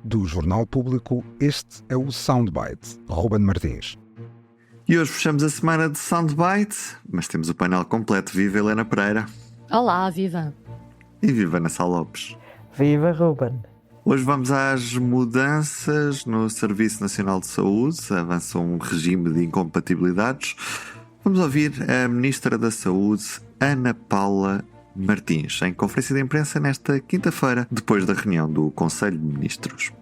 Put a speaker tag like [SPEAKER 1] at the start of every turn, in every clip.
[SPEAKER 1] Do Jornal Público, este é o Soundbite, Ruben Martins.
[SPEAKER 2] E hoje fechamos a semana de Soundbite, mas temos o painel completo. Viva Helena Pereira.
[SPEAKER 3] Olá, viva.
[SPEAKER 2] E viva Ana Sá Lopes.
[SPEAKER 4] Viva Ruben.
[SPEAKER 2] Hoje vamos às mudanças no Serviço Nacional de Saúde. Avança um regime de incompatibilidades. Vamos ouvir a Ministra da Saúde, Ana Paula Martins, em conferência de imprensa nesta quinta-feira, depois da reunião do Conselho de Ministros.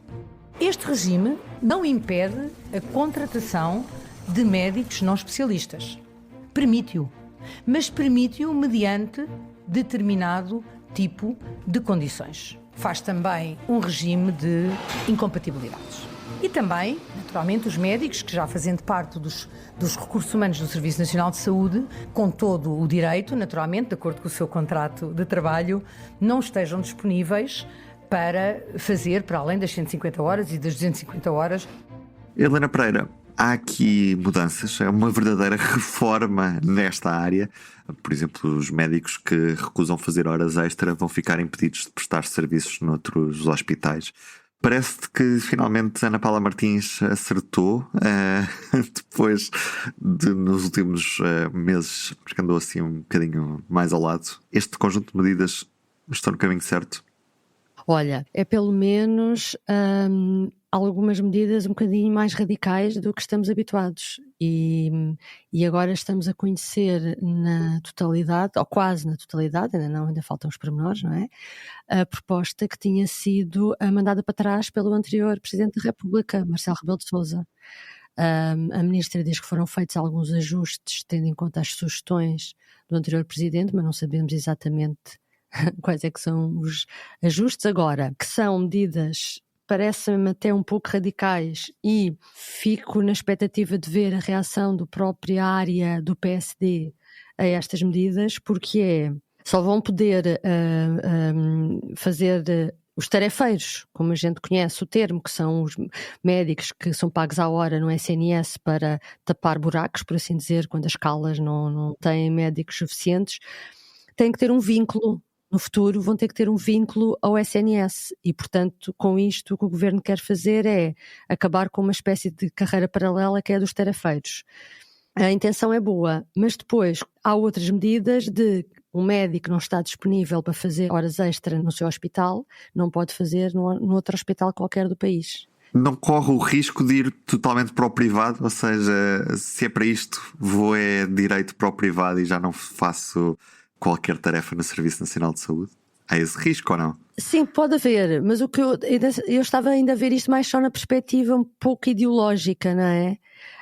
[SPEAKER 5] Este regime não impede a contratação de médicos não especialistas. Permite-o, mas permite-o mediante determinado tipo de condições. Faz também um regime de incompatibilidades. E também, naturalmente, os médicos que já fazendo parte dos recursos humanos do Serviço Nacional de Saúde, com todo o direito, naturalmente, de acordo com o seu contrato de trabalho, não estejam disponíveis para fazer, para além das 150 horas e das 250 horas.
[SPEAKER 2] Helena Pereira, há aqui mudanças, é uma verdadeira reforma nesta área. Por exemplo, os médicos que recusam fazer horas extra vão ficar impedidos de prestar serviços noutros hospitais. Parece-te que finalmente Ana Paula Martins acertou, depois de nos últimos meses, porque andou assim um bocadinho mais ao lado. Este conjunto de medidas está no caminho certo?
[SPEAKER 3] Olha, é pelo menos algumas medidas um bocadinho mais radicais do que estamos habituados e agora estamos a conhecer na totalidade, ou quase na totalidade, ainda faltam os pormenores, não é? A proposta que tinha sido mandada para trás pelo anterior Presidente da República, Marcelo Rebelo de Sousa. A Ministra diz que foram feitos alguns ajustes, tendo em conta as sugestões do anterior Presidente, mas não sabemos exatamente quais é que são os ajustes agora, que são medidas, parecem-me até um pouco radicais, e fico na expectativa de ver a reação da própria área do PSD a estas medidas, porque só vão poder fazer os tarefeiros, como a gente conhece o termo, que são os médicos que são pagos à hora no SNS para tapar buracos, por assim dizer, quando as escalas não têm médicos suficientes, têm que ter um vínculo. No futuro vão ter que ter um vínculo ao SNS e, portanto, com isto o que o Governo quer fazer é acabar com uma espécie de carreira paralela que é dos tarefeiros. A intenção é boa, mas depois há outras medidas de um médico não está disponível para fazer horas extra no seu hospital, não pode fazer no outro hospital qualquer do país.
[SPEAKER 2] Não corre o risco de ir totalmente para o privado? Ou seja, se é para isto, vou direito para o privado e já não faço qualquer tarefa no Serviço Nacional de Saúde? Há esse risco ou não?
[SPEAKER 3] Sim, pode haver, mas o que eu estava ainda a ver isto mais só na perspectiva um pouco ideológica, não é?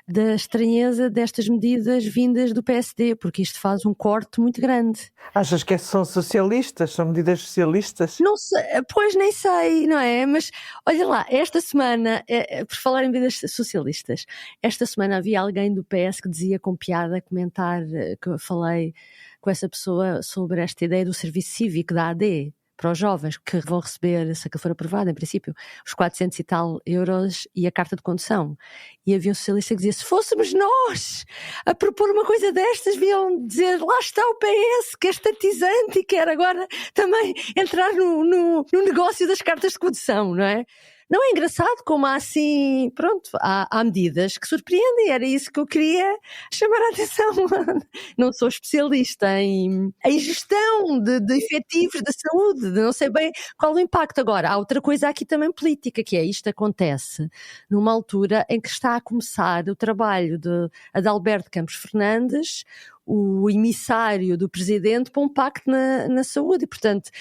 [SPEAKER 3] Da estranheza destas medidas vindas do PSD, porque isto faz um corte muito grande.
[SPEAKER 4] Achas que são socialistas? São medidas socialistas?
[SPEAKER 3] Não sei, pois nem sei, não é? Mas olha lá, esta semana, por falar em medidas socialistas, esta semana havia alguém do PS que dizia com piada, comentar, que eu falei com essa pessoa sobre esta ideia do serviço cívico da AD para os jovens que vão receber, se aquilo for aprovado, em princípio, os 400 e tal euros e a carta de condução. E havia um socialista que dizia, se fôssemos nós a propor uma coisa destas, deviam dizer, lá está o PS, que é estatizante e quer agora também entrar no negócio das cartas de condução, não é? Não é engraçado como há assim, pronto, há medidas que surpreendem, era isso que eu queria chamar a atenção. Não sou especialista em gestão de efetivos da saúde, não sei bem qual o impacto. Agora, há outra coisa aqui também política, que é isto acontece numa altura em que está a começar o trabalho de Adalberto Campos Fernandes, o emissário do Presidente para um pacto na saúde e, portanto,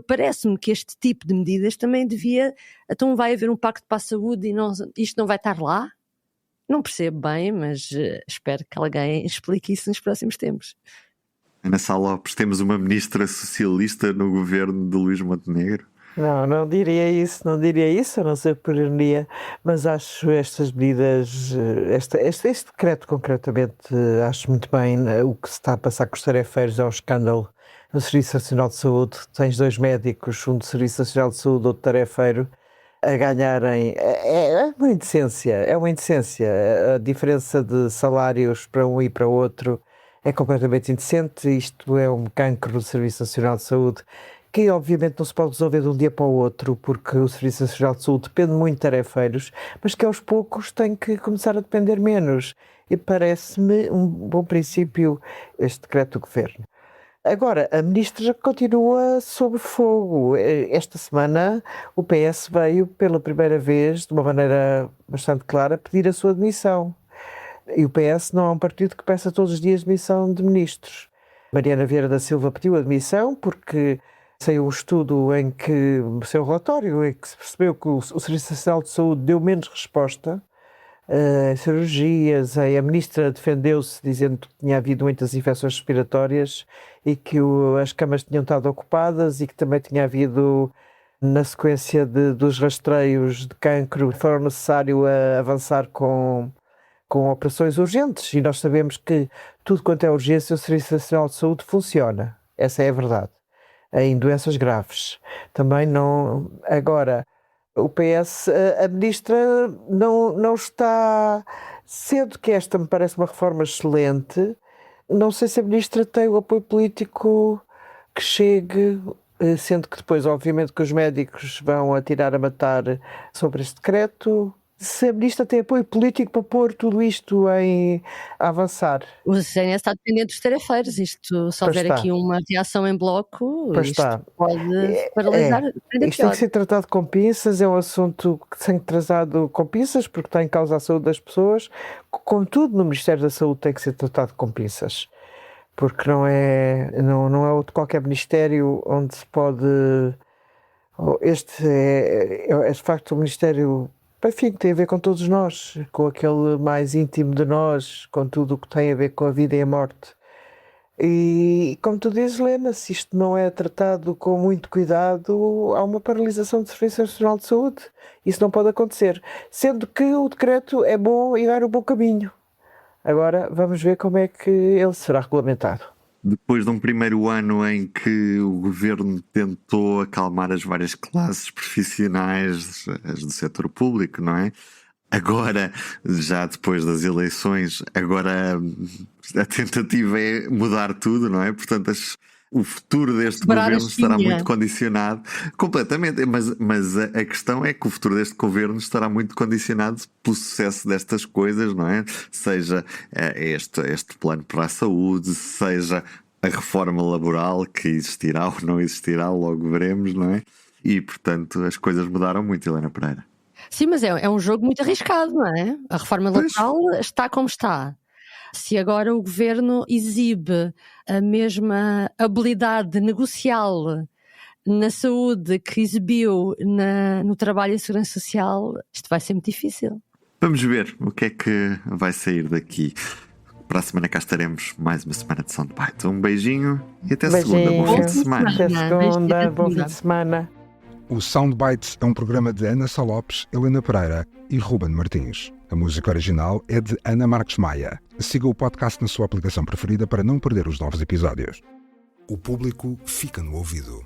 [SPEAKER 3] parece-me que este tipo de medidas também devia, então vai haver um pacto para a saúde e isto não vai estar lá? Não percebo bem, mas espero que alguém explique isso nos próximos tempos.
[SPEAKER 2] Ana Sá Lopes, temos uma ministra socialista no governo de Luís Montenegro?
[SPEAKER 4] Não diria isso, a não ser por ironia, mas acho estas medidas, este decreto concretamente, acho muito bem o que se está a passar com os tarefeiros, é um escândalo no Serviço Nacional de Saúde. Tens dois médicos, um do Serviço Nacional de Saúde, outro tarefeiro, a ganharem, é uma indecência, a diferença de salários para um e para outro é completamente indecente. Isto é um cancro do Serviço Nacional de Saúde que obviamente não se pode resolver de um dia para o outro, porque o Serviço Nacional de Saúde depende muito de tarefeiros, mas que aos poucos tem que começar a depender menos. E parece-me um bom princípio este decreto do Governo. Agora, a Ministra já continua sob fogo. Esta semana o PS veio pela primeira vez, de uma maneira bastante clara, pedir a sua demissão. E o PS não é um partido que peça todos os dias demissão de ministros. Mariana Vieira da Silva pediu a demissão porque saiu um estudo em que, saiu um relatório em que se percebeu que o Serviço Nacional de Saúde deu menos resposta a cirurgias. A Ministra defendeu-se dizendo que tinha havido muitas infecções respiratórias e que as camas tinham estado ocupadas e que também tinha havido, na sequência dos rastreios de cancro, foi necessário avançar com operações urgentes. E nós sabemos que tudo quanto é urgência, o Serviço Nacional de Saúde funciona. Essa é a verdade. Em doenças graves. Também não... Agora, o PS, a Ministra não está... Sendo que esta me parece uma reforma excelente, não sei se a Ministra tem o apoio político que chegue, sendo que depois, obviamente, que os médicos vão atirar a matar sobre este decreto. Se a Ministra tem apoio político para pôr tudo isto a avançar.
[SPEAKER 3] O CNS está dependente dos tarefeiros. Isto, se houver aqui uma reação em bloco, pode paralisar.
[SPEAKER 4] Isto tem que ser tratado com pinças, é um assunto que tem que ser tratado com pinças, porque está em causa a saúde das pessoas. Contudo, no Ministério da Saúde tem que ser tratado com pinças, porque não é de qualquer ministério onde se pode... Este é de facto um ministério... Enfim, tem a ver com todos nós, com aquele mais íntimo de nós, com tudo o que tem a ver com a vida e a morte. E, como tu dizes, Helena, se isto não é tratado com muito cuidado, há uma paralisação do Serviço Nacional de Saúde. Isso não pode acontecer. Sendo que o decreto é bom e vai no bom caminho. Agora, vamos ver como é que ele será regulamentado.
[SPEAKER 2] Depois de um primeiro ano em que o governo tentou acalmar as várias classes profissionais, as do setor público, não é? Agora, já depois das eleições, agora a tentativa é mudar tudo, não é? Portanto, o futuro deste governo estará muito condicionado, completamente, mas a questão é que o futuro deste governo estará muito condicionado pelo sucesso destas coisas, não é? Seja este plano para a saúde, seja a reforma laboral, que existirá ou não existirá, logo veremos, não é? E, portanto, as coisas mudaram muito, Helena Pereira.
[SPEAKER 3] Sim, mas é um jogo muito arriscado, não é? A reforma laboral está como está. Se agora o governo exibe a mesma habilidade negocial na saúde que exibiu no trabalho e segurança social, isto vai ser muito difícil.
[SPEAKER 2] Vamos ver o que é que vai sair daqui. Para a semana cá estaremos, mais uma semana de Soundbite. Um beijinho e até segunda. Bom fim de semana.
[SPEAKER 4] Até segunda, bom fim de semana.
[SPEAKER 1] O Soundbites é um programa de Ana Sá Lopes, Helena Pereira e Ruben Martins. A música original é de Ana Marques Maia. Siga o podcast na sua aplicação preferida para não perder os novos episódios. O público fica no ouvido.